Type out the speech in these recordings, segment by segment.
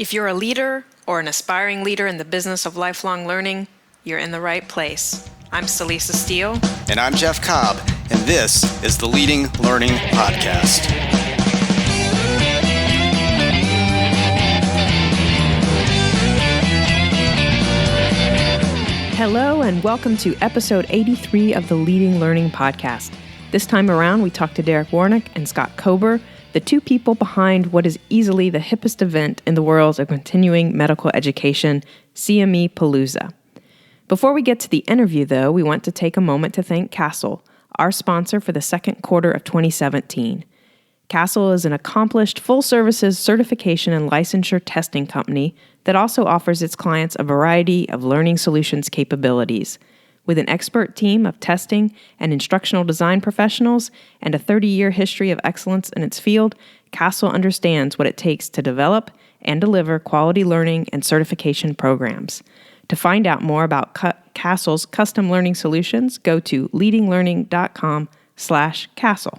If you're a leader or an aspiring leader in the business of lifelong learning, you're in the right place. I'm Celisa Steele. And I'm Jeff Cobb, and this is the Leading Learning Podcast. Hello, and welcome to episode 83 of the Leading Learning Podcast. This time around, we talked to Derek Warnick and Scott Kober, the two people behind what is easily the hippest event in the world of continuing medical education, CMEpalooza. Before we get to the interview, though, we want to take a moment to thank Castle, our sponsor for the second quarter of 2017. Castle is an accomplished full-services certification and licensure testing company that also offers its clients a variety of learning solutions capabilities. With an expert team of testing and instructional design professionals and a 30-year history of excellence in its field, Castle understands what it takes to develop and deliver quality learning and certification programs. To find out more about Castle's custom learning solutions, go to leadinglearning.com/Castle.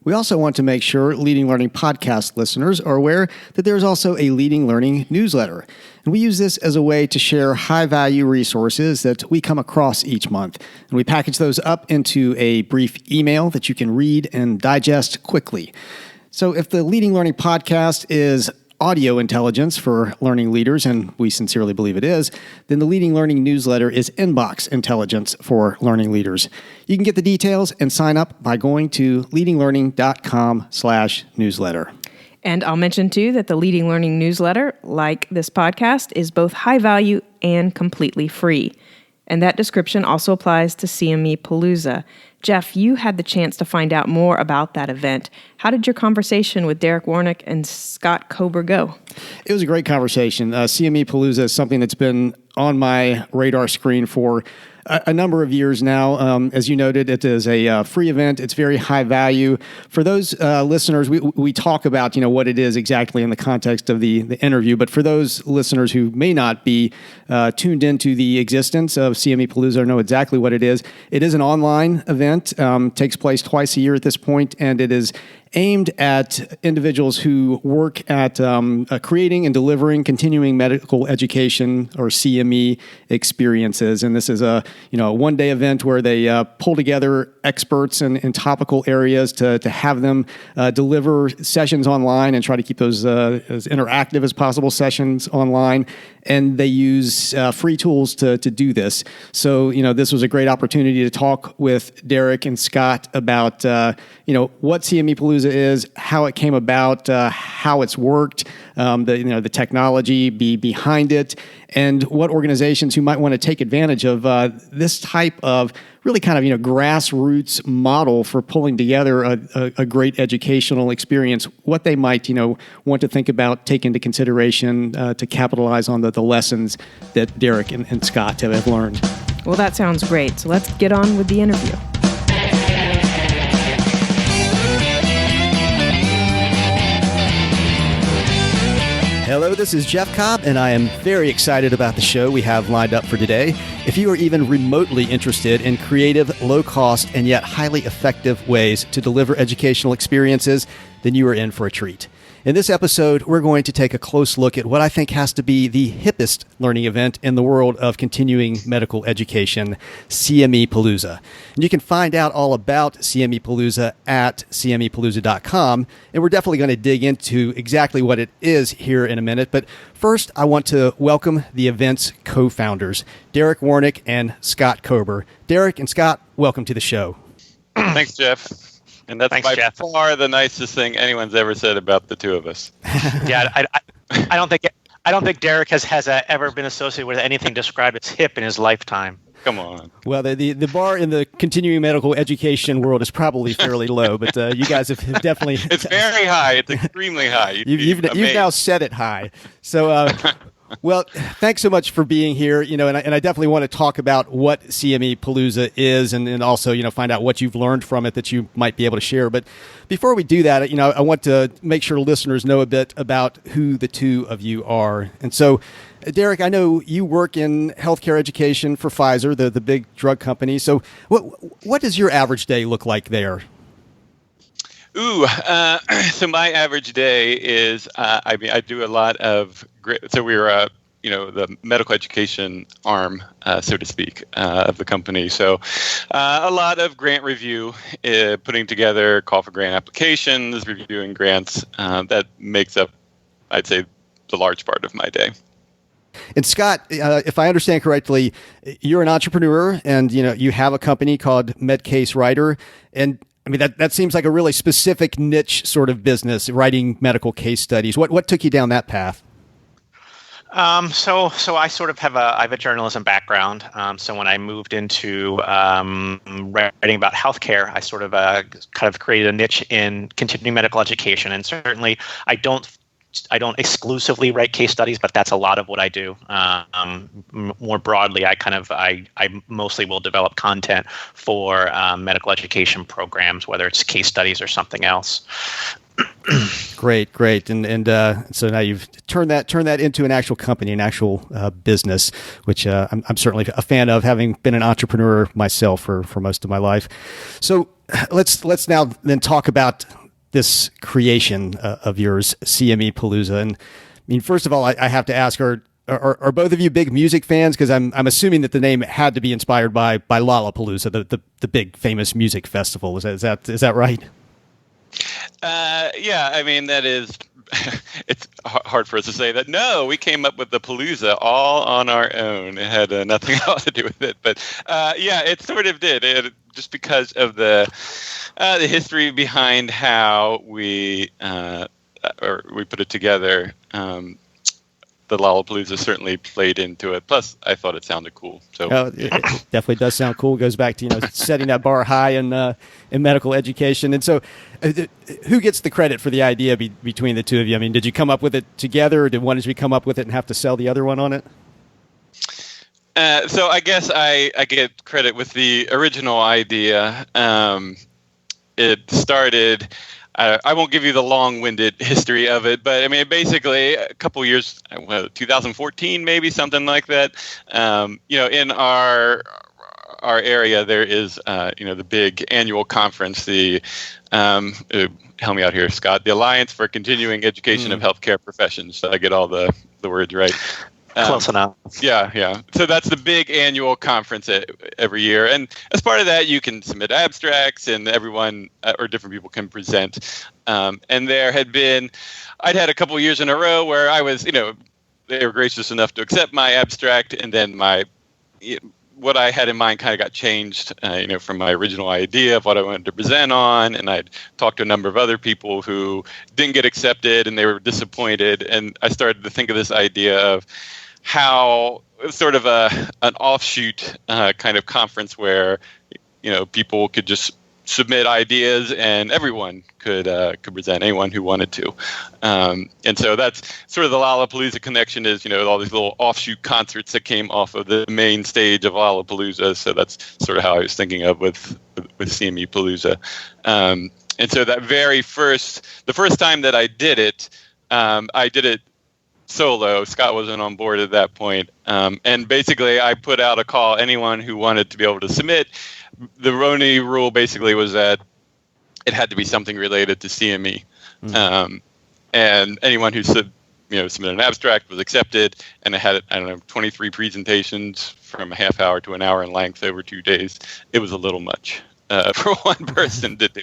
We also want to make sure Leading Learning Podcast listeners are aware that there's also a Leading Learning newsletter. And we use this as a way to share high-value resources that we come across each month. And we package those up into a brief email that you can read and digest quickly. So if the Leading Learning Podcast is audio intelligence for learning leaders, and we sincerely believe it is, then the Leading Learning newsletter is inbox intelligence for learning leaders. You can get the details and sign up by going to leadinglearning.com/newsletter. And I'll mention, too, that the Leading Learning newsletter, like this podcast, is both high value and completely free. And that description also applies to CMEpalooza. Jeff, you had the chance to find out more about that event. How did your conversation with Derek Warnick and Scott Kober go? It was a great conversation. CMEpalooza is something that's been on my radar screen for a number of years now. As you noted, it is a free event. It's very high value. For those listeners, we talk about what it is exactly in the context of the interview. But for those listeners who may not be tuned into the existence of CMEpalooza or know exactly what it is an online event. Takes place twice a year at this point, and it is aimed at individuals who work at creating and delivering continuing medical education or CME experiences. And this is a one-day event where they pull together experts in topical areas to have them deliver sessions online and try to keep those as interactive as possible sessions online. And they use free tools to do this. So, this was a great opportunity to talk with Derek and Scott about, what CMEpalooza is, how it came about, how it's worked, the technology behind it, and what organizations who might want to take advantage of this type of really kind of grassroots model for pulling together a great educational experience, what they might want to think about, take into consideration to capitalize on the lessons that Derek and Scott have learned. Well, that sounds great. So let's get on with the interview. Hello, this is Jeff Cobb, and I am very excited about the show we have lined up for today. If you are even remotely interested in creative, low-cost, and yet highly effective ways to deliver educational experiences, then you are in for a treat. In this episode, we're going to take a close look at what I think has to be the hippest learning event in the world of continuing medical education, CMEpalooza. And you can find out all about CMEpalooza at CMEpalooza.com, and we're definitely going to dig into exactly what it is here in a minute. But first, I want to welcome the event's co-founders, Derek Warnick and Scott Kober. Derek and Scott, welcome to the show. Thanks, Jeff. And that's by far the nicest thing anyone's ever said about the two of us. Yeah, I don't think Derek has ever been associated with anything described as hip in his lifetime. Come on. Well, the bar in the continuing medical education world is probably fairly low, but you guys have definitely. It's very high. It's extremely high. You've now set it high. So. Well, thanks so much for being here. And I definitely want to talk about what CMEpalooza is, and also find out what you've learned from it that you might be able to share. But before we do that, I want to make sure listeners know a bit about who the two of you are. And so, Derek, I know you work in healthcare education for Pfizer, the big drug company. So, what does your average day look like there? So my average day is, I do a lot of, so we're, the medical education arm, so to speak, of the company. So a lot of grant review, putting together call for grant applications, reviewing grants. That makes up, I'd say, the large part of my day. And Scott, if I understand correctly, you're an entrepreneur, and you have a company called MedCase Writer, and I mean that seems like a really specific niche sort of business, writing medical case studies. What took you down that path? So I sort of have a journalism background. So when I moved into writing about healthcare, I sort of kind of created a niche in continuing medical education, and certainly I don't exclusively write case studies, but that's a lot of what I do. More broadly, I mostly will develop content for medical education programs, whether it's case studies or something else. Great. And so now you've turned that into an actual company, an actual business, which I'm certainly a fan of, having been an entrepreneur myself for most of my life. So let's now then talk about this creation of yours, CMEpalooza. And I mean, first of all, I have to ask, are both of you big music fans? Because I'm assuming that the name had to be inspired by Lollapalooza, the big famous music festival. Is that right? Yeah, I mean, that is, it's hard for us to say that. No, we came up with the Palooza all on our own. It had nothing else to do with it. But yeah, it sort of did. Just because of the history behind how we put it together. The Lollapalooza certainly played into it. Plus, I thought it sounded cool. So it definitely does sound cool. It goes back to setting that bar high in medical education. And so, who gets the credit for the idea between the two of you? I mean, did you come up with it together, or did one of you come up with it and have to sell the other one on it? So I guess I get credit with the original idea. It started. I won't give you the long-winded history of it, but I mean, basically, a couple years, 2014, maybe something like that. In our area, there is, the big annual conference, the help me out here, Scott, the Alliance for Continuing Education of Healthcare Professions. So I get all the words right. Close enough. Yeah. So that's the big annual conference every year. And as part of that, you can submit abstracts, and everyone or different people can present. And there I'd had a couple of years in a row where I was, they were gracious enough to accept my abstract. And then what I had in mind kind of got changed, from my original idea of what I wanted to present on. And I'd talked to a number of other people who didn't get accepted, and they were disappointed. And I started to think of this idea of how sort of an offshoot kind of conference where, people could just submit ideas and everyone could present, anyone who wanted to. And so that's sort of the Lollapalooza connection is, all these little offshoot concerts that came off of the main stage of Lollapalooza. So that's sort of how I was thinking of with CMEpalooza. And so that the first time that I did it solo. Scott wasn't on board at that point. And basically I put out a call, anyone who wanted to be able to submit. The only rule basically was that it had to be something related to CME. And anyone who submitted an abstract was accepted, and it had, 23 presentations from a half hour to an hour in length over 2 days. It was a little much for one person to do.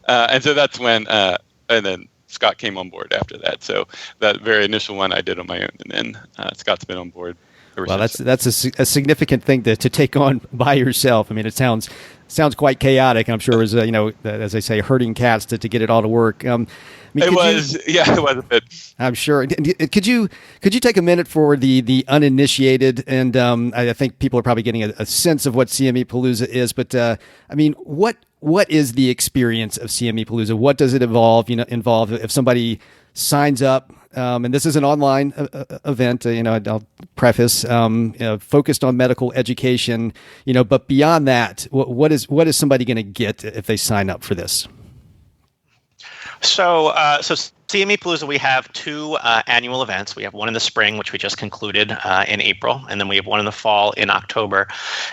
And so that's when, and then Scott came on board after that. So that very initial one I did on my own, and then Scott's been on board. Well, that's a significant thing to take on by yourself. I mean, it sounds quite chaotic. I'm sure it was, as I say, herding cats to get it all to work. It was a bit. I'm sure. Could you take a minute for the uninitiated? And I think people are probably getting a sense of what CMEpalooza is. But I mean, what is the experience of CMEpalooza? What does it involve if somebody signs up? And this is an online event, I'll preface, focused on medical education, but beyond that, what is somebody going to get if they sign up for this? So CMEpalooza, we have two annual events. We have one in the spring, which we just concluded in April, and then we have one in the fall in October.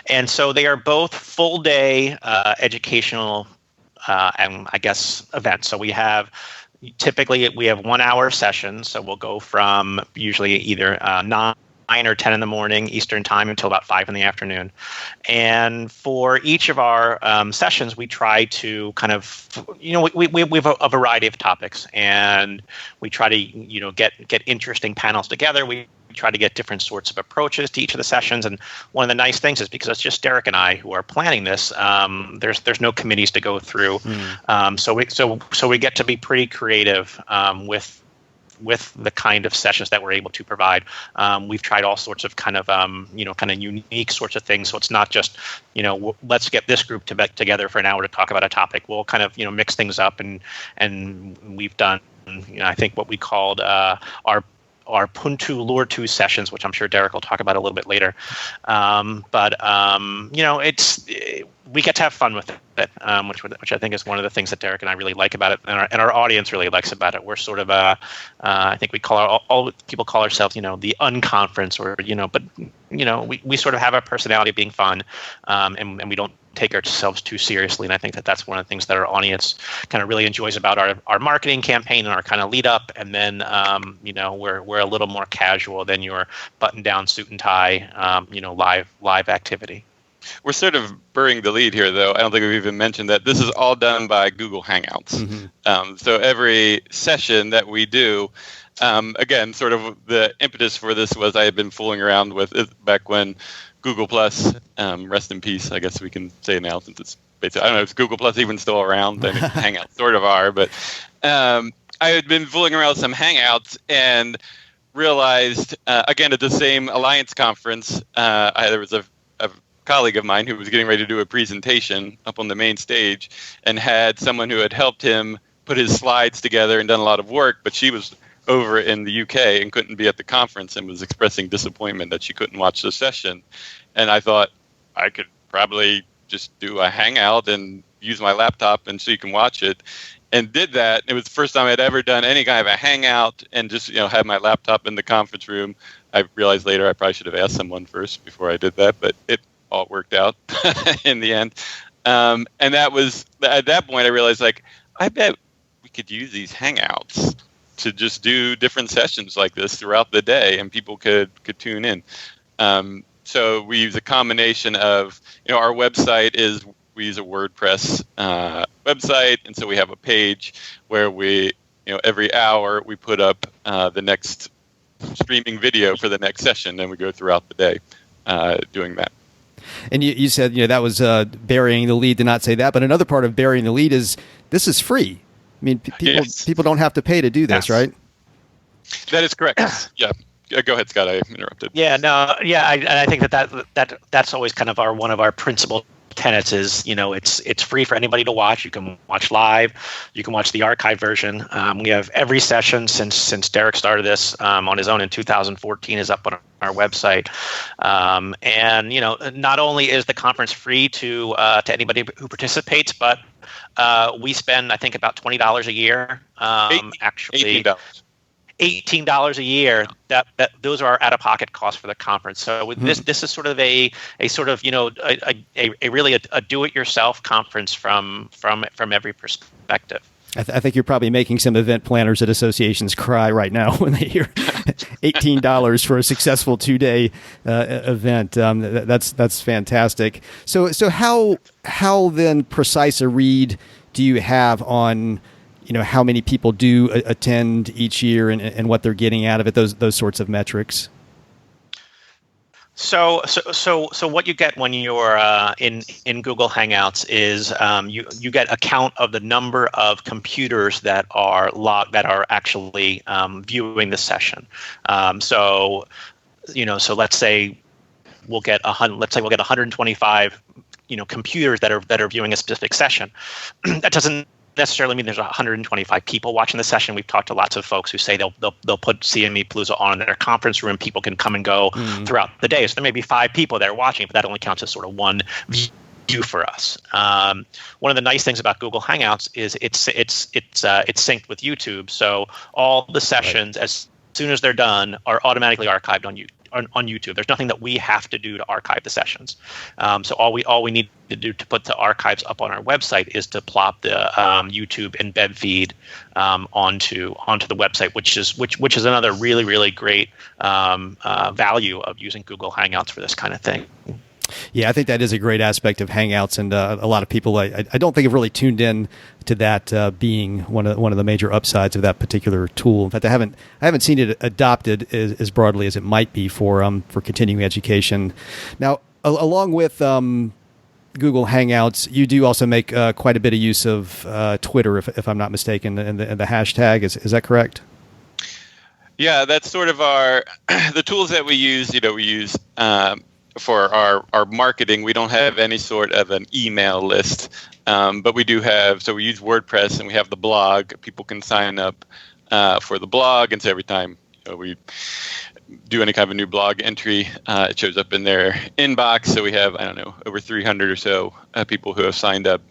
And so they are both full-day educational and I guess events. So typically we have 1 hour sessions. So we'll go from usually either 9 or 10 in the morning Eastern time until about 5 in the afternoon. And for each of our sessions, we try to kind of, we have a variety of topics, and we try to, get interesting panels together. We try to get different sorts of approaches to each of the sessions. And one of the nice things is because it's just Derek and I who are planning this, there's no committees to go through. So we get to be pretty creative with the kind of sessions that we're able to provide. We've tried all sorts of kind of unique sorts of things. So it's not just, let's get this group together for an hour to talk about a topic. We'll kind of, mix things up, and we've done, I think what we called our Puntu Lurtu sessions, which I'm sure Derek will talk about a little bit later. We get to have fun with it, which I think is one of the things that Derek and I really like about it, and our audience really likes about it. We're sort of I think we call all people call ourselves, the unconference, or but we sort of have a personality of being fun, and we don't take ourselves too seriously. And I think that's one of the things that our audience kind of really enjoys about our marketing campaign and our kind of lead up. And then we're a little more casual than your button down suit and tie live activity. We're sort of burying the lead here, though. I don't think we've even mentioned that this is all done by Google Hangouts. Mm-hmm. So every session that we do, again, sort of the impetus for this was I had been fooling around with it back when Google Plus, rest in peace, I guess we can say now, since it's basically, I don't know if Google Plus even still around. I mean, Hangouts sort of are, but I had been fooling around with some Hangouts and realized, again, at the same Alliance conference, there was a colleague of mine who was getting ready to do a presentation up on the main stage and had someone who had helped him put his slides together and done a lot of work, but she was over in the UK and couldn't be at the conference and was expressing disappointment that she couldn't watch the session. And I thought I could probably just do a Hangout and use my laptop and so you can watch it, and did that. It was the first time I'd ever done any kind of a Hangout and just had my laptop in the conference room. I realized later I probably should have asked someone first before I did that, but it all worked out in the end. And that was, at that point I realized, I bet we could use these Hangouts to just do different sessions like this throughout the day, and people could tune in. So we use a combination of, our website we use a WordPress website, and so we have a page where we, every hour we put up the next streaming video for the next session, and we go throughout the day doing that. And you said, that was burying the lead to not say that, but another part of burying the lead is this is free. I mean, people don't have to pay to do this, right? That is correct. Yeah. Go ahead, Scott. I interrupted. Yeah. No. Yeah. I think that's always kind of one of our principal tenets is, it's free for anybody to watch. You can watch live. You can watch the archive version. We have every session since Derek started this on his own in 2014 is up on our website. And not only is the conference free to anybody who participates, but we spend, I think, about $20 a year. Actually, $18 a year. That those are our out-of-pocket costs for the conference. So this is sort of a really a do-it-yourself conference from every perspective. I think you're probably making some event planners at associations cry right now when they hear $18 for a successful 2-day event. That's fantastic. So how then precise a read do you have on how many people do attend each year and what they're getting out of it? Those sorts of metrics. So what you get when you're in Google Hangouts is you get a count of the number of computers that are actually viewing the session. So let's say we'll get 125 computers that are viewing a specific session. That doesn't necessarily mean there's 125 people watching the session. We've talked to lots of folks who say they'll put CMEpalooza on in their conference room. People can come and go throughout the day. So there may be 5 people there watching, but that only counts as sort of one view for us. One of the nice things about Google Hangouts is it's synced with YouTube. So all the sessions, as soon as they're done, are automatically archived on on YouTube. There's nothing that we have to do to archive the sessions. So all we need to do to put the archives up on our website is to plop the YouTube embed feed onto the website, which is another really, really great value of using Google Hangouts for this kind of thing. Yeah, I think that is a great aspect of Hangouts, and a lot of people I don't think have really tuned in to that being one of the major upsides of that particular tool. In fact, I haven't seen it adopted as broadly as it might be for continuing education. Now, along with Google Hangouts, you do also make quite a bit of use of Twitter, if I'm not mistaken, and the hashtag. Is that correct? Yeah, that's sort of the tools that we use. We use. For our marketing, we don't have any sort of an email list, but we do have, so we use WordPress and we have the blog. People can sign up for the blog, and so every time we do any kind of a new blog entry, it shows up in their inbox. So we have, over 300 or so people who have signed up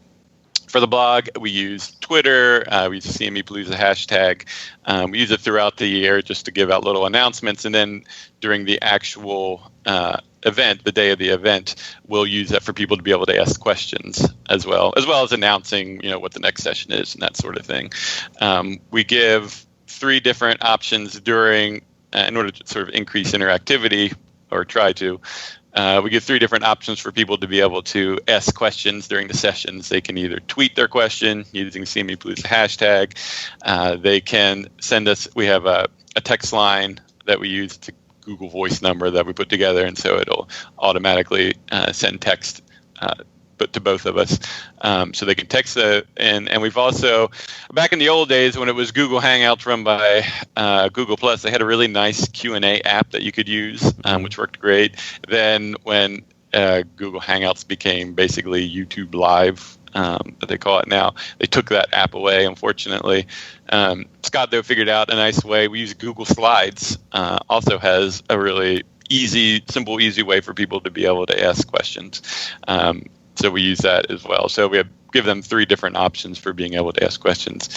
for the blog. We use Twitter, we use the CMEpalooza hashtag. We use it throughout the year just to give out little announcements, and then during the actual event, the day of the event, we'll use that for people to be able to ask questions as well as announcing, what the next session is and that sort of thing. We give 3 different options during, in order to sort of increase interactivity, or try to. We give 3 different options for people to be able to ask questions during the sessions. They can either tweet their question using the CMEpalooza hashtag. They can send us, we have a text line that we use to Google Voice number that we put together, and so it'll automatically send text but to both of us, so they can text and we've also, back in the old days when it was Google Hangouts run by Google Plus, they had a really nice Q&A app that you could use, which worked great. Then when Google Hangouts became basically YouTube Live, that they call it now, they took that app away, unfortunately. Scott, though, figured out a nice way. We use Google Slides, also has a really simple, easy way for people to be able to ask questions. So we use that as well. So we give them 3 different options for being able to ask questions.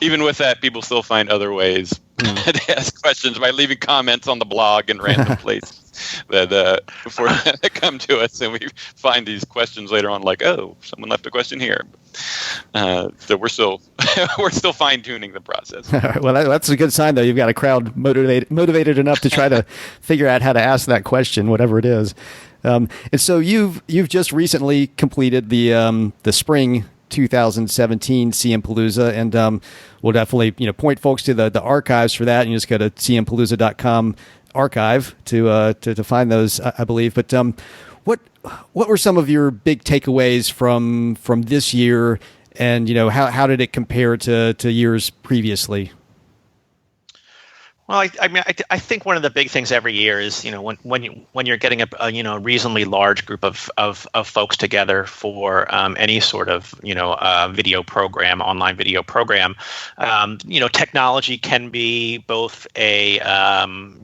Even with that, people still find other ways to ask questions by leaving comments on the blog in random places that before they come to us, and we find these questions later on, like, oh, someone left a question here. So we're still fine tuning the process. All right, well, that's a good sign, though. You've got a crowd motivated enough to try to figure out how to ask that question, whatever it is. And so you've just recently completed the spring 2017 CMEpalooza, and we'll definitely point folks to the archives for that. And you just go to cmpalooza.com archive to find those, I believe. But what were some of your big takeaways from this year, and how did it compare to years previously? Well, I think one of the big things every year is, when you're getting a reasonably large group of folks together for any sort of video program, online video program, technology can be both an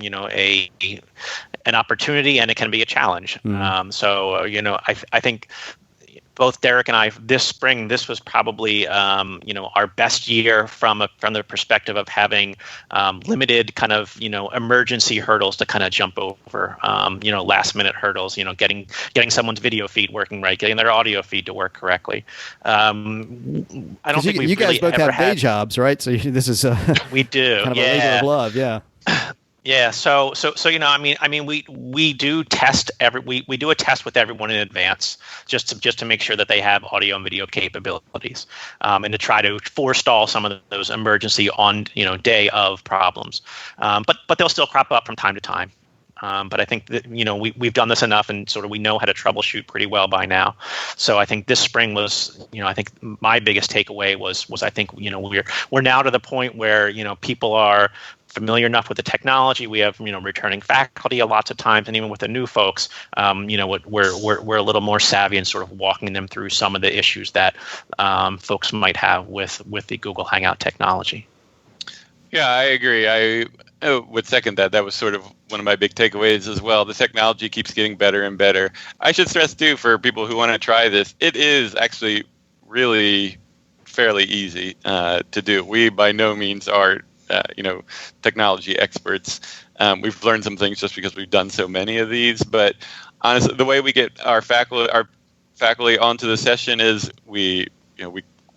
opportunity, and it can be a challenge. I think both Derek and I, this spring, this was probably our best year from the perspective of having limited kind of emergency hurdles to kind of jump over, last minute hurdles, getting someone's video feed working right, getting their audio feed to work correctly. I don't think we've you guys really both ever have day jobs, right? So this is we do kind of a labor of love, yeah. Yeah, so we do test we do a test with everyone in advance just to make sure that they have audio and video capabilities, and to try to forestall some of those emergency on day of problems, but they'll still crop up from time to time. But I think that we've done this enough, and sort of we know how to troubleshoot pretty well by now. So I think this spring was I think my biggest takeaway was I think we're now to the point where people are familiar enough with the technology. We have returning faculty lots of times, and even with the new folks, we're a little more savvy in sort of walking them through some of the issues that folks might have with the Google Hangout technology. Yeah, I agree. I would second that. That was sort of one of my big takeaways as well. The technology keeps getting better and better. I should stress too, for people who want to try this, it is actually really fairly easy to do. We by no means are technology experts. We've learned some things just because we've done so many of these. But honestly, the way we get our faculty onto the session is we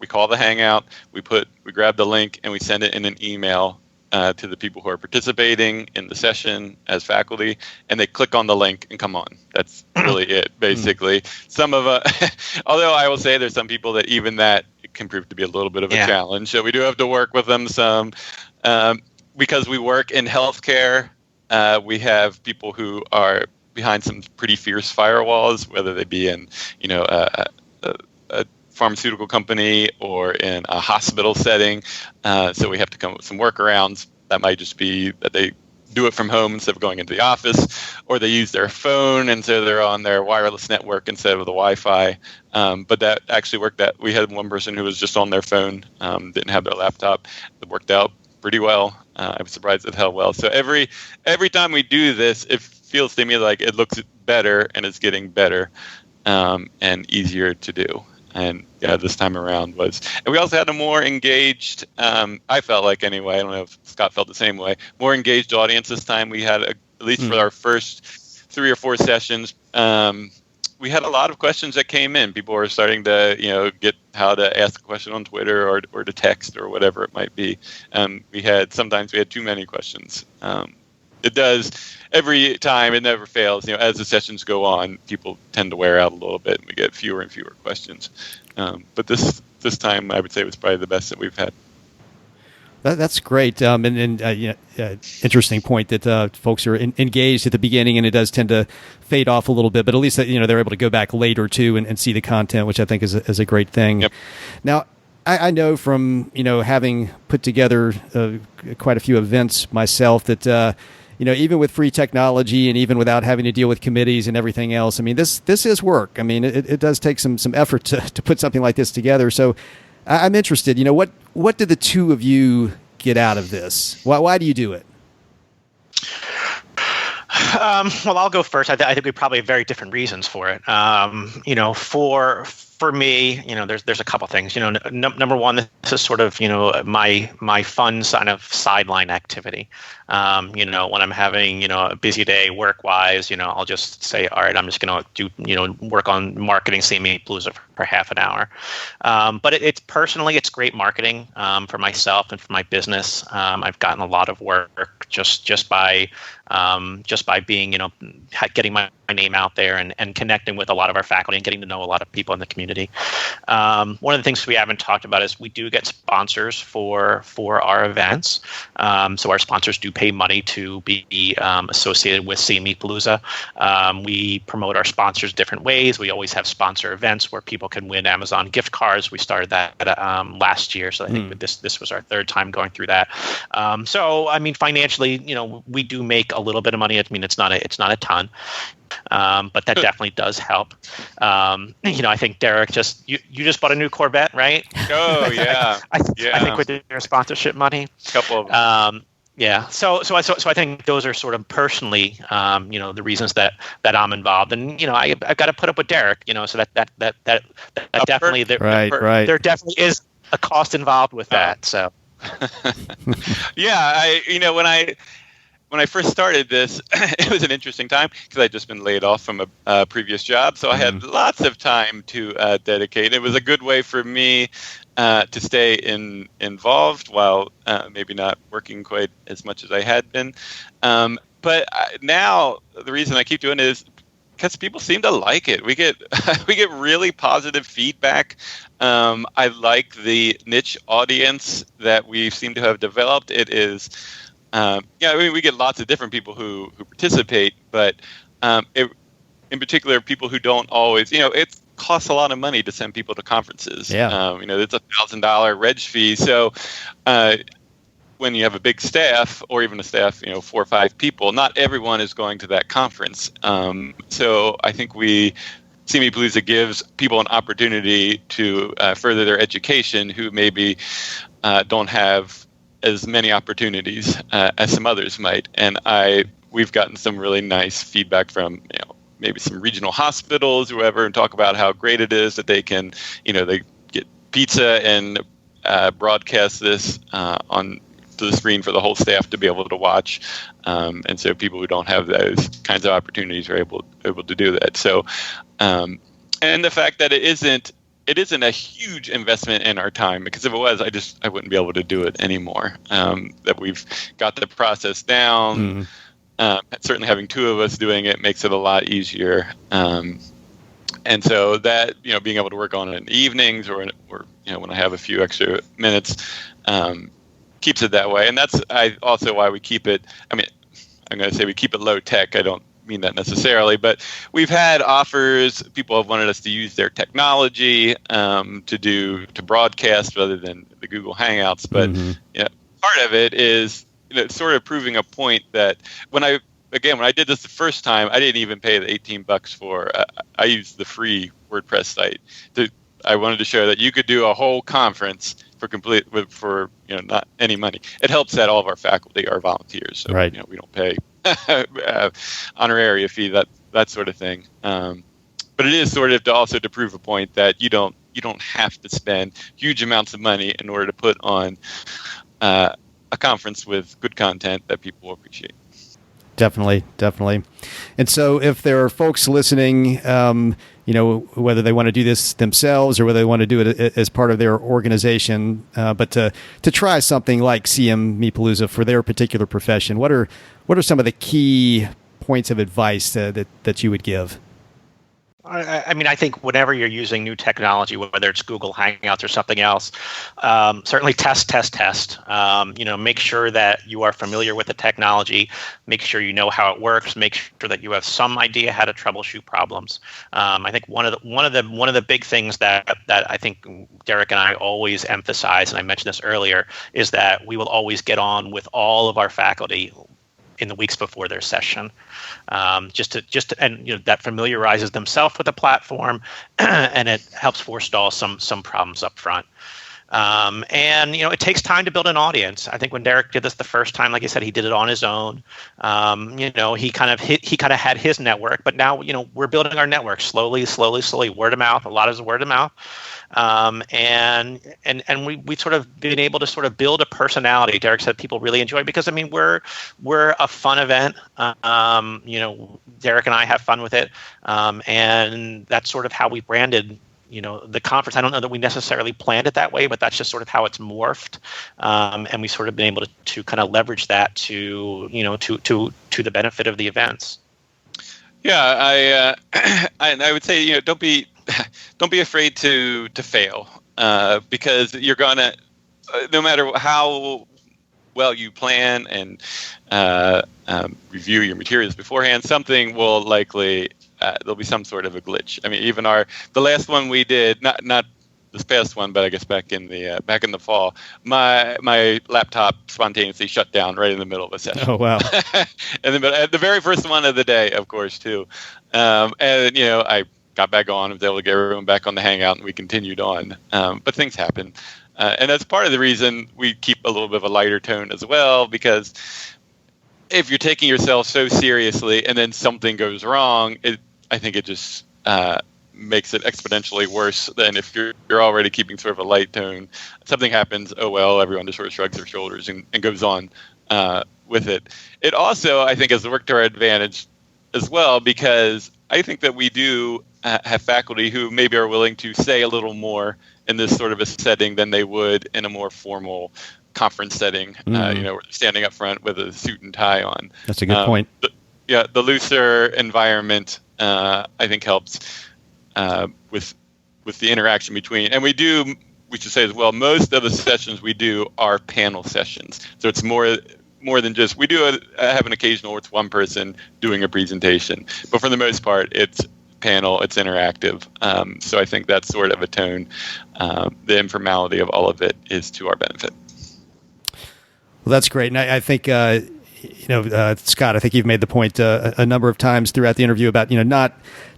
call the Hangout, we grab the link, and we send it in an email to the people who are participating in the session as faculty, and they click on the link and come on. That's really it, basically. Some of although I will say there's some people that even that can prove to be a little bit of a challenge. So we do have to work with them some. Because we work in healthcare, we have people who are behind some pretty fierce firewalls, whether they be in, a pharmaceutical company or in a hospital setting. So we have to come up with some workarounds. That might just be that they do it from home instead of going into the office, or they use their phone and so they're on their wireless network instead of the Wi-Fi. But that actually worked. That we had one person who was just on their phone, didn't have their laptop. It worked out pretty well. I was surprised at how well. So every time we do this, it feels to me like it looks better and it's getting better and easier to do. And this time around was, and we also had a more engaged, I felt like anyway, I don't know if Scott felt the same way, more engaged audience this time. We had, at least for our first 3 or 4 sessions, we had a lot of questions that came in. People were starting to, get how to ask a question on Twitter or to text or whatever it might be. Sometimes we had too many questions. It does every time. It never fails. As the sessions go on, people tend to wear out a little bit, and we get fewer and fewer questions. But this time, I would say, was probably the best that we've had. That's great. Interesting point that folks are engaged at the beginning, and it does tend to fade off a little bit. But at least they're able to go back later too and see the content, which I think is a great thing. Yep. Now, I know from having put together quite a few events myself that even with free technology and even without having to deal with committees and everything else, I mean this is work. I mean it does take some effort to put something like this together. So I'm interested. What did the two of you get out of this? Why do you do it? Well, I'll go first. I think we probably have very different reasons for it. For me, there's a couple things. Number one, this is sort of my fun kind of sideline activity. When I'm having a busy day work wise, I'll just say, all right, I'm just going to do work on marketing CMEpalooza for half an hour. But it's personally, it's great marketing for myself and for my business. I've gotten a lot of work just by being getting my name out there and connecting with a lot of our faculty and getting to know a lot of people in the community. One of the things we haven't talked about is we do get sponsors for our events. So our sponsors do pay money to be associated with CMEpalooza. We promote our sponsors different ways. We always have sponsor events where people can win Amazon gift cards. We started that last year, so I think this was our 3rd time going through that. So I mean, financially, we do make a little bit of money. I mean, it's not a ton. But that definitely does help. I think Derek you just bought a new Corvette, right? Oh yeah. I think with their sponsorship money, a couple of them. Yeah. So I think those are sort of personally, the reasons that I'm involved, and I've got to put up with Derek, so that definitely right. There definitely is a cost involved with that. So. Yeah, when I first started this, it was an interesting time because I'd just been laid off from a previous job. So I had lots of time to dedicate. It was a good way for me to stay involved while maybe not working quite as much as I had been. But now the reason I keep doing it is because people seem to like it. We get really positive feedback. I like the niche audience that we seem to have developed. It is... we get lots of different people who participate, but in particular, people who don't always, it costs a lot of money to send people to conferences. Yeah. It's $1,000 reg fee. So when you have a big staff or even a staff, 4 or 5 people, not everyone is going to that conference. So I think CMEpalooza gives people an opportunity to further their education who maybe don't have as many opportunities as some others might. And we've gotten some really nice feedback from maybe some regional hospitals or whoever, and talk about how great it is that they can they get pizza and broadcast this to the screen for the whole staff to be able to watch. And so people who don't have those kinds of opportunities are able to do that. So, and the fact that it isn't a huge investment in our time, because if it was, I wouldn't be able to do it anymore. That we've got the process down. Certainly having two of us doing it makes it a lot easier. And so that, being able to work on it in the evenings or when I have a few extra minutes, keeps it that way. And that's also why we keep it. I mean, I'm going to say we keep it low tech. I don't mean that necessarily, but we've had offers. People have wanted us to use their technology to broadcast rather than the Google Hangouts. But part of it is sort of proving a point that when I did this the first time, I didn't even pay the $18 for. I used the free WordPress site. I wanted to show that you could do a whole conference for not any money. It helps that all of our faculty are volunteers, so right. We don't pay honoraria fee, that sort of thing. But it is sort of to prove a point that you don't have to spend huge amounts of money in order to put on a conference with good content that people will appreciate. Definitely. And so if there are folks listening, whether they want to do this themselves or whether they want to do it as part of their organization, but to try something like CMEpalooza for their particular profession, what are some of the key points of advice that you would give? I mean, I think whenever you're using new technology, whether it's Google Hangouts or something else, certainly test. Make sure that you are familiar with the technology. Make sure you know how it works. Make sure that you have some idea how to troubleshoot problems. I think one of the big things that I think Derek and I always emphasize, and I mentioned this earlier, is that we will always get on with all of our faculty in the weeks before their session, that familiarizes themselves with the platform, and it helps forestall some problems up front. It takes time to build an audience. I think when Derek did this the first time, like I said, he did it on his own. He kind of had his network, but now we're building our network slowly, word of mouth. A lot is word of mouth. And we've sort of been able to sort of build a personality. Derek said people really enjoy it because we're a fun event. Derek and I have fun with it, and that's sort of how we branded the conference. I don't know that we necessarily planned it that way, but that's just sort of how it's morphed, and we've sort of been able to kind of leverage that to the benefit of the events. Yeah, I would say don't be afraid to fail, because you're gonna, no matter how well you plan and review your materials beforehand, something will likely there'll be some sort of a glitch. I mean, even the last one we did, not this past one, but I guess back in the fall, my laptop spontaneously shut down right in the middle of a session. Oh wow! And then, at the very first one of the day, of course, too. I got back on, was able to get everyone back on the Hangout, and we continued on. But things happen, and that's part of the reason we keep a little bit of a lighter tone as well, because if you're taking yourself so seriously and then something goes wrong, I think it just makes it exponentially worse than if you're already keeping sort of a light tone. Something happens, oh well, everyone just sort of shrugs their shoulders and goes on with it. It also, I think, has worked to our advantage as well, because I think that we do have faculty who maybe are willing to say a little more in this sort of a setting than they would in a more formal conference setting, where they're standing up front with a suit and tie on. That's a good point. The looser environment, I think, helps with the interaction between, and we should say as well, most of the sessions we do are panel sessions. So it's more than just, we do have an occasional where it's one person doing a presentation, but for the most part, it's panel, it's interactive. So I think that's sort of a tone. The informality of all of it is to our benefit. Well, that's great. And I think, Scott, I think you've made the point a number of times throughout the interview about,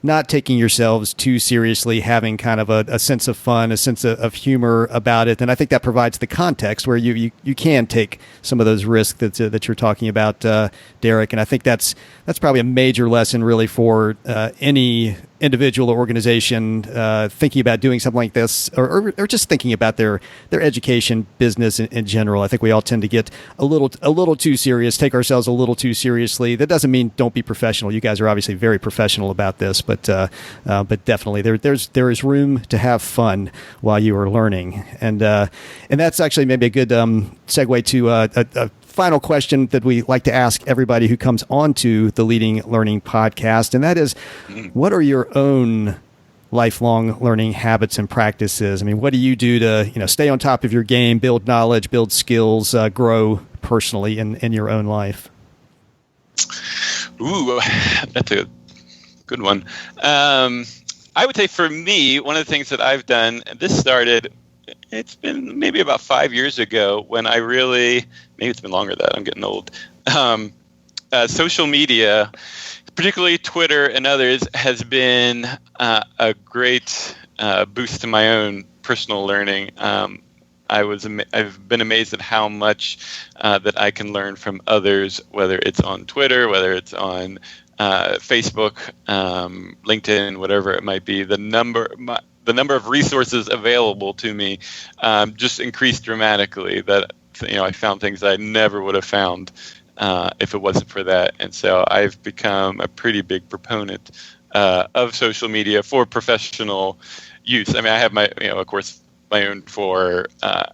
not taking yourselves too seriously, having kind of a sense of fun, a sense of humor about it. And I think that provides the context where you can take some of those risks that you're talking about, Derek. And I think that's probably a major lesson really for any individual or organization thinking about doing something like this, or just thinking about their education business in general. I think we all tend to get a little too serious, take ourselves a little too seriously. That doesn't mean don't be professional. You guys are obviously very professional about this, but definitely there is room to have fun while you are learning, and that's actually maybe a good segue to a final question that we like to ask everybody who comes onto the Leading Learning podcast, and that is, what are your own lifelong learning habits and practices? I mean, what do you do to stay on top of your game, build knowledge, build skills, grow personally in your own life? Ooh, that's a good one. I would say for me, one of the things that I've done, this started, it's been maybe about 5 years ago when I really, maybe it's been longer than that, I'm getting old. Social media, particularly Twitter and others, has been a great boost to my own personal learning. I've been amazed at how much that I can learn from others, whether it's on Twitter, whether it's on Facebook, LinkedIn, whatever it might be. The number of resources available to me just increased dramatically. That I found things I never would have found if it wasn't for that. And so I've become a pretty big proponent of social media for professional use. I mean, I have my, of course, my own for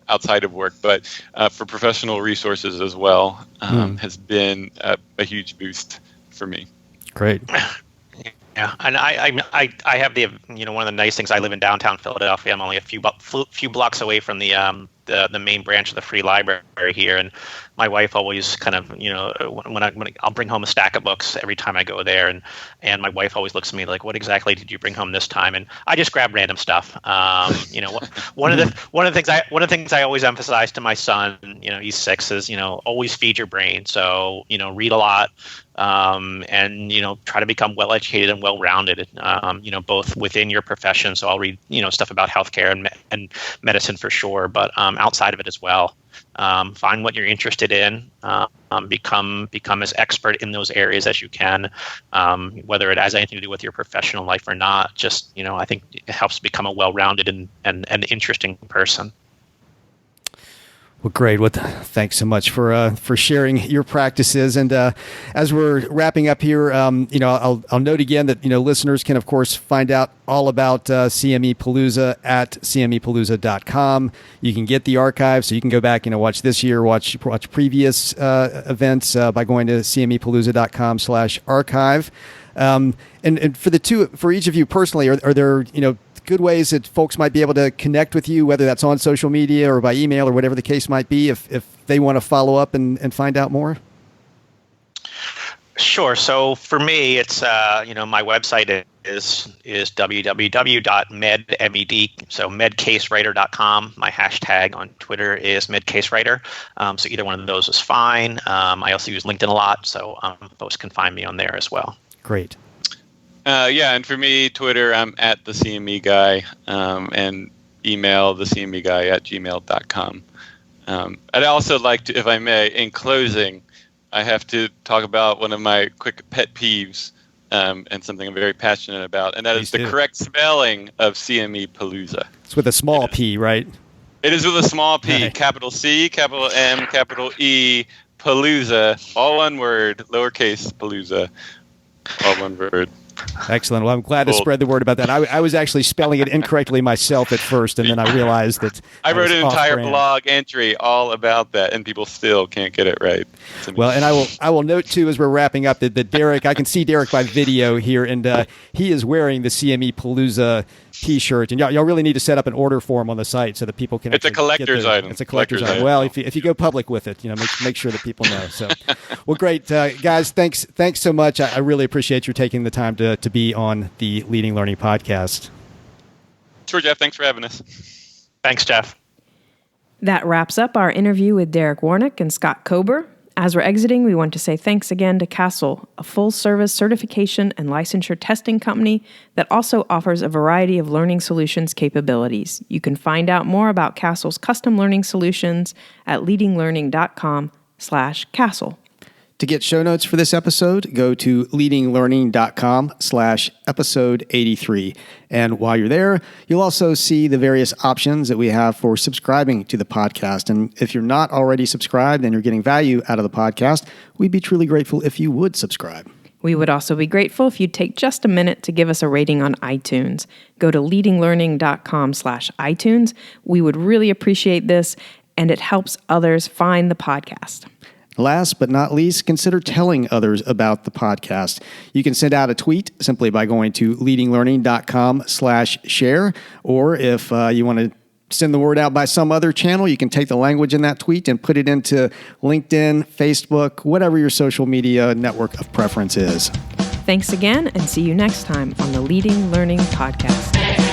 outside of work, but for professional resources as well has been a huge boost for me. Great. Yeah, and I have the one of the nice things. I live in downtown Philadelphia. I'm only a few blocks away from the main branch of the Free Library here, and my wife always kind of when I'll bring home a stack of books every time I go there, and my wife always looks at me like, what exactly did you bring home this time? And I just grab random stuff. One of the things I always emphasize to my son, he's 6, is always feed your brain. So read a lot. And try to become well educated and well rounded, both within your profession. So I'll read stuff about healthcare and medicine for sure, but outside of it as well. Find what you're interested in. Become as expert in those areas as you can, whether it has anything to do with your professional life or not. Just I think it helps become a well rounded and interesting person. Well, great. Well, thanks so much for sharing your practices. And as we're wrapping up here, I'll note again that listeners can of course find out all about CMEpalooza at CMEpalooza.com. You can get the archive, so you can go back watch this year, watch previous events by going to CMEpalooza.com/archive. And for each of you personally, are there good ways that folks might be able to connect with you, whether that's on social media or by email or whatever the case might be, if they want to follow up and find out more? Sure. So for me, it's my website is www.med, so medcasewriter.com. My hashtag on Twitter is medcasewriter. So either one of those is fine. I also use LinkedIn a lot, so folks can find me on there as well. Great. And for me, Twitter, I'm at the CME guy, and email the CME guy at gmail.com. I'd also like to, if I may, in closing, I have to talk about one of my quick pet peeves, and something I'm very passionate about, and that is the correct spelling of CMEpalooza. It's with a small p, right? It is with a small p, right. Capital C, capital M, capital E, Palooza, all one word, lowercase Palooza, all one word. Excellent. Well, I'm glad to spread the word about that. I was actually spelling it incorrectly myself at first, and then I realized that I wrote an entire blog entry all about that, and people still can't get it right. Well, and I will note too, as we're wrapping up, that Derek, I can see Derek by video here, and he is wearing the CMEpalooza T-shirt, and y'all really need to set up an order form on the site so that people can. It's a collector's item. It's a collector's item. Well, if you go public with it, make sure that people know. So, well, great, guys. Thanks so much. I really appreciate you taking the time to be on the Leading Learning podcast. Sure, Jeff. Thanks for having us. Thanks, Jeff. That wraps up our interview with Derek Warnick and Scott Kober. As we're exiting, we want to say thanks again to Castle, a full-service certification and licensure testing company that also offers a variety of learning solutions capabilities. You can find out more about Castle's custom learning solutions at leadinglearning.com/Castle. To get show notes for this episode, go to leadinglearning.com/episode 83. And while you're there, you'll also see the various options that we have for subscribing to the podcast. And if you're not already subscribed and you're getting value out of the podcast, we'd be truly grateful if you would subscribe. We would also be grateful if you'd take just a minute to give us a rating on iTunes. Go to leadinglearning.com/iTunes. We would really appreciate this, and it helps others find the podcast. Last but not least, consider telling others about the podcast. You can send out a tweet simply by going to leadinglearning.com/share. Or if you want to send the word out by some other channel, you can take the language in that tweet and put it into LinkedIn, Facebook, whatever your social media network of preference is. Thanks again, and see you next time on the Leading Learning Podcast.